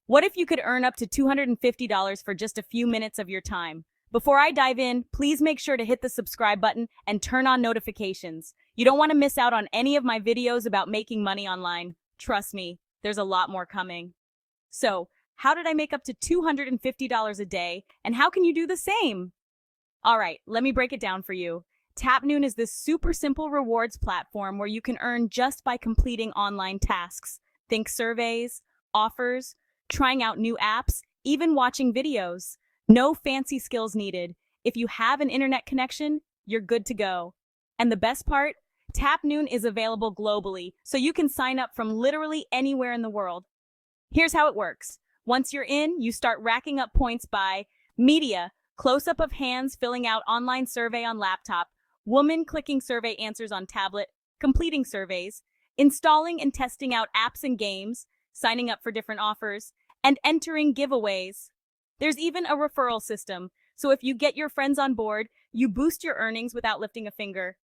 What if you could earn up to $250 for just a few minutes of your time? Before I dive in, please make sure to hit the subscribe button and turn on notifications. You don't want to miss out on any of my videos about making money online. Trust me, there's a lot more coming. So, how did I make up to $250 a day, and how can you do the same? All right, let me break it down for you. Tapnoon is this super simple rewards platform where you can earn just by completing online tasks. Think surveys, offers, trying out new apps, even watching videos. No fancy skills needed. If you have an internet connection, you're good to go. And the best part? Tapnoon is available globally, so you can sign up from literally anywhere in the world. Here's how it works. Once you're in, you start racking up points by media, close-up of hands filling out online survey on laptop, woman clicking survey answers on tablet, completing surveys, installing and testing out apps and games, signing up for different offers, and entering giveaways. There's even a referral system, so if you get your friends on board, you boost your earnings without lifting a finger.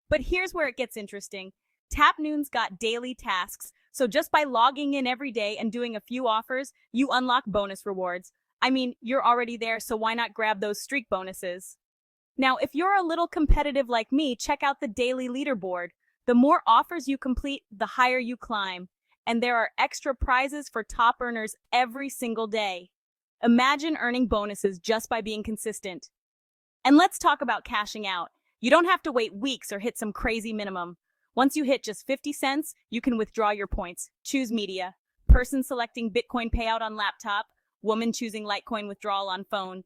But here's where it gets interesting. Tapnoon's got daily tasks, so just by logging in every day and doing a few offers, you unlock bonus rewards. I mean, you're already there, so why not grab those streak bonuses? Now, if you're a little competitive like me, check out the daily leaderboard. The more offers you complete, the higher you climb. And there are extra prizes for top earners every single day. Imagine earning bonuses just by being consistent. And let's talk about cashing out. You don't have to wait weeks or hit some crazy minimum. Once you hit just 50 cents, you can withdraw your points. Choose media. Person selecting Bitcoin payout on laptop. Woman choosing Litecoin withdrawal on phone.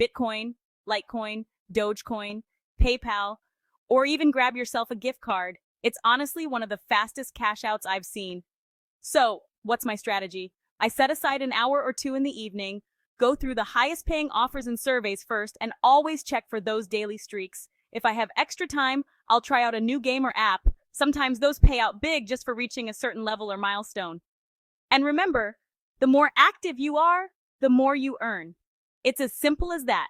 Bitcoin, Litecoin, Dogecoin, PayPal, or even grab yourself a gift card. It's honestly one of the fastest cash outs I've seen. So, what's my strategy? I set aside an hour or two in the evening, go through the highest paying offers and surveys first, and always check for those daily streaks. If I have extra time, I'll try out a new game or app. Sometimes those pay out big just for reaching a certain level or milestone. And remember, the more active you are, the more you earn. It's as simple as that.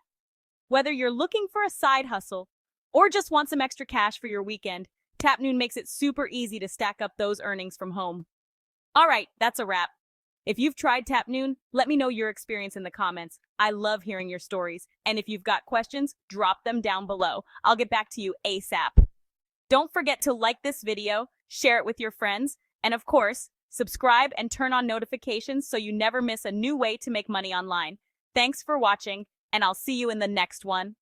Whether you're looking for a side hustle or just want some extra cash for your weekend, Tapnoon makes it super easy to stack up those earnings from home. All right, that's a wrap. If you've tried Tapnoon, let me know your experience in the comments. I love hearing your stories. And if you've got questions, drop them down below. I'll get back to you ASAP. Don't forget to like this video, share it with your friends, and of course, subscribe and turn on notifications so you never miss a new way to make money online. Thanks for watching, and I'll see you in the next one.